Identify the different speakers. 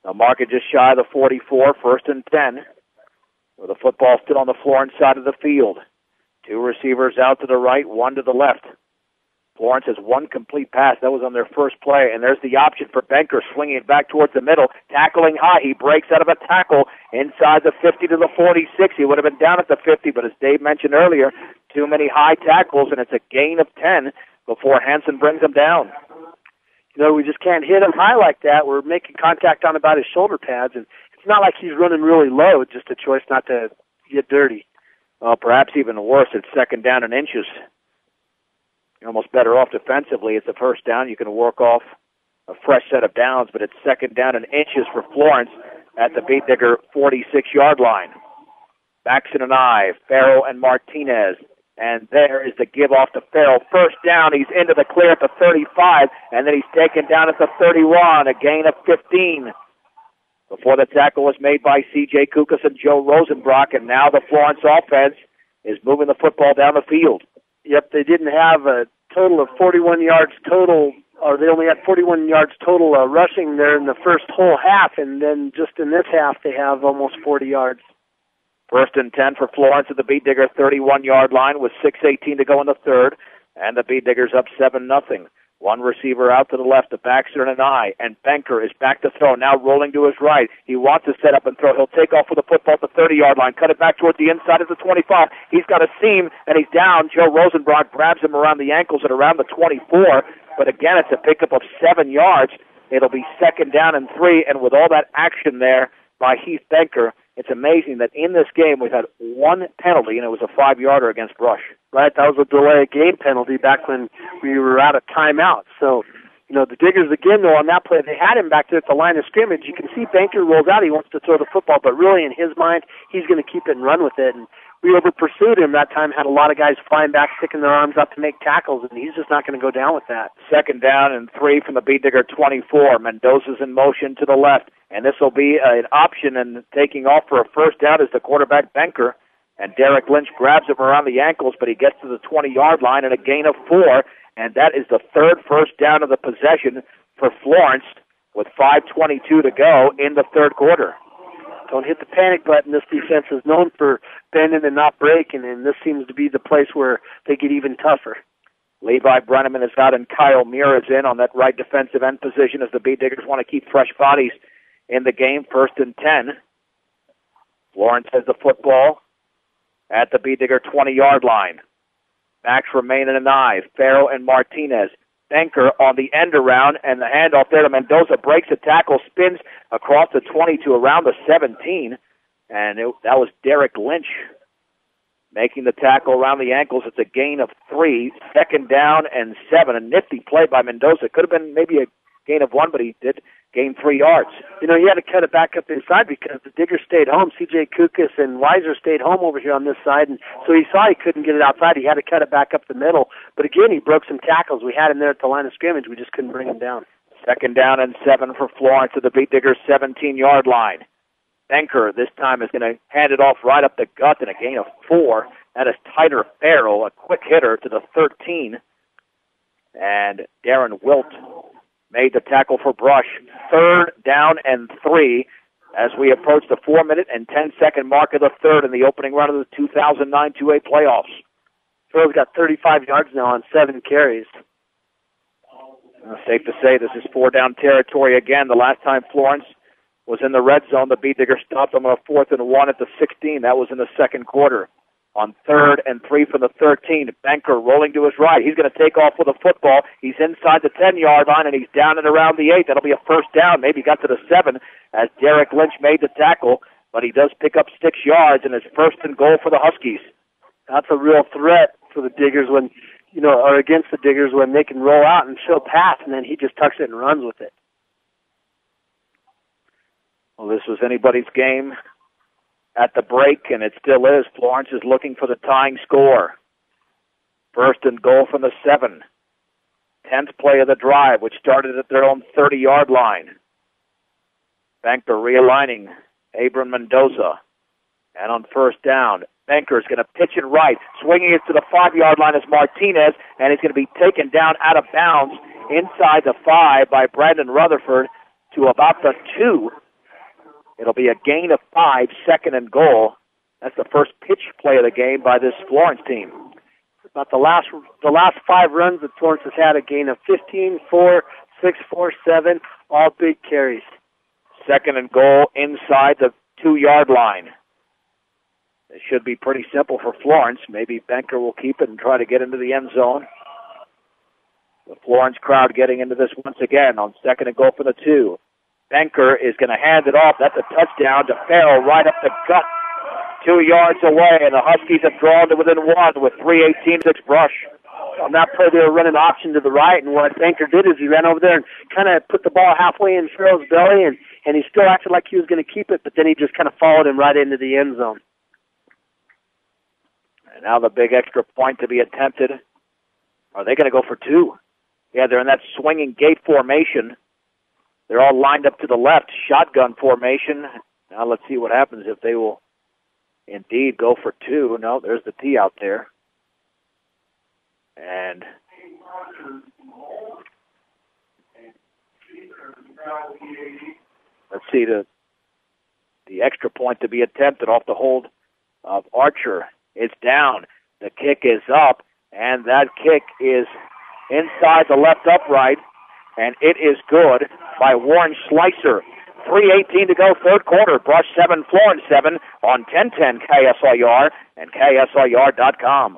Speaker 1: The market just shy of the 44, 1st and 10. With the football still on the Florence side of the field. 2 receivers out to the right, 1 to the left. Florence has 1 complete pass. That was on their first play. And there's the option for Benker, swinging it back towards the middle, tackling high. He breaks out of a tackle inside the 50 to the 46. He would have been down at the 50, but as Dave mentioned earlier, too many high tackles, and it's a gain of 10 before Hansen brings him down.
Speaker 2: We just can't hit him high like that. We're making contact on about his shoulder pads, and it's not like he's running really low. It's just a choice not to get dirty.
Speaker 1: Well, perhaps even worse, it's 2nd down and inches. You're almost better off defensively. It's a 1st down. You can work off a fresh set of downs, but it's 2nd down and inches for Florence at the Beat Digger 46-yard line. Baxton and Farrell and Martinez. And there is the give off to Farrell. 1st down. He's into the clear at the 35, and then he's taken down at the 31, a gain of 15. Before the tackle was made by C.J. Kukas and Joe Rosenbrock, and now the Florence offense is moving the football down the field.
Speaker 2: Yep, they didn't have a total of 41 yards total, or they only had 41 yards total rushing there in the first whole half, and then just in this half they have almost 40 yards.
Speaker 1: 1st and 10 for Florence at the Beat Digger 31-yard line with 6:18 to go in the 3rd, and the Beat Diggers up 7-0. 1 receiver out to the left to Baxter and and Benker is back to throw, now rolling to his right. He wants to set up and throw. He'll take off with the football at the 30-yard line, cut it back toward the inside of the 25. He's got a seam, and he's down. Joe Rosenbrock grabs him around the ankles at around the 24, but again, it's a pickup of 7 yards. It'll be 2nd down and 3, and with all that action there by Heath Benker, it's amazing that in this game we've had 1 penalty, and it was a 5-yarder against Brush.
Speaker 2: Right, that was a delay game penalty back when we were out of timeout. So, the Diggers, again, though, on that play, they had him back there at the line of scrimmage. You can see Benker rolls out. He wants to throw the football, but really in his mind, he's going to keep it and run with it. And we over-pursued him that time, had a lot of guys flying back, sticking their arms up to make tackles, and he's just not going to go down with that.
Speaker 1: 2nd down and 3 from the Beat Digger 24. Mendoza's in motion to the left, and this will be an option, and taking off for a 1st down is the quarterback Benker. And Derek Lynch grabs him around the ankles, but he gets to the 20-yard line and a gain of 4, and that is the 3rd 1st down of the possession for Florence with 5:22 to go in the 3rd quarter.
Speaker 2: Don't hit the panic button. This defense is known for bending and not breaking, and this seems to be the place where they get even tougher.
Speaker 1: Levi Brenneman is out, and Kyle Muir is in on that right defensive end position as the Beat Diggers want to keep fresh bodies in the game. 1st and 10. Florence has the football at the Beat Digger 20-yard line. Backs remain in an eye. Farrell and Martinez. Benker on the end around, and the handoff there to Mendoza. Breaks a tackle, spins across the 20 to around the 17, and that was Derek Lynch making the tackle around the ankles. It's a gain of 3, 2nd down and 7. A nifty play by Mendoza. Could have been maybe a gain of 1, but he did gain 3 yards.
Speaker 2: He had to cut it back up inside because the Diggers stayed home. C.J. Kukas and Weiser stayed home over here on this side, and so he saw he couldn't get it outside. He had to cut it back up the middle. But again, he broke some tackles. We had him there at the line of scrimmage. We just couldn't bring him down.
Speaker 1: 2nd down and 7 for Florence at the Beat Diggers 17-yard line. Benker this time is going to hand it off right up the gut and a gain of 4. That is Tyler Farrell, a quick hitter to the 13. And Darren Wilt made the tackle for Brush. 3rd down and 3 as we approach the 4-minute and 10-second mark of the 3rd in the opening round of the 2009 2A playoffs.
Speaker 2: Farrell's got 35 yards now on 7 carries.
Speaker 1: Safe to say this is 4-down territory again. The last time Florence was in the red zone, the Beat Digger stopped them on a 4th and 1 at the 16. That was in the 2nd quarter. On 3rd and 3 from the 13, Benker rolling to his right. He's going to take off with a football. He's inside the 10-yard line, and he's down and around the 8. That'll be a 1st down. Maybe got to the 7 as Derek Lynch made the tackle, but he does pick up 6 yards, and it's 1st and goal for the Huskies.
Speaker 2: That's a real threat for the Diggers when, or against the Diggers when they can roll out and show pass, and then he just tucks it and runs with it.
Speaker 1: Well, this was anybody's game at the break, and it still is. Florence is looking for the tying score. 1st and goal from the 7. 10th play of the drive, which started at their own 30-yard line. Benker realigning Abram Mendoza. And on 1st down, Benker is going to pitch it right, swinging it to the 5-yard line as Martinez, and he's going to be taken down out of bounds inside the 5 by Brandon Rutherford to about the 2 It'll be a gain of 5, 2nd and goal. That's the first pitch play of the game by this Florence team.
Speaker 2: About the last 5 runs that Florence has had, a gain of 15, 4, 6, 4, 7, all big carries.
Speaker 1: 2nd and goal inside the 2-yard line. It should be pretty simple for Florence. Maybe Benker will keep it and try to get into the end zone. The Florence crowd getting into this once again on 2nd and goal for the 2. Benker is going to hand it off. That's a touchdown to Farrell right up the gut, 2 yards away, and the Huskies have drawn to within 1 with 3:18-6 brush.
Speaker 2: On that play, they were running option to the right, and what Benker did is he ran over there and kind of put the ball halfway in Farrell's belly, and he still acted like he was going to keep it, but then he just kind of followed him right into the end zone.
Speaker 1: And now the big extra point to be attempted. Are they going to go for 2? Yeah, they're in that swinging gate formation. They're all lined up to the left, shotgun formation. Now let's see what happens if they will indeed go for 2. No, there's the tee out there. And let's see the extra point to be attempted off the hold of Archer. It's down. The kick is up, and that kick is inside the left upright, and it is good by Warren Schleicher. 3:18 to go, 3rd quarter. Brush 7, Florence 7 on 1010 KSLR and KSLR.com.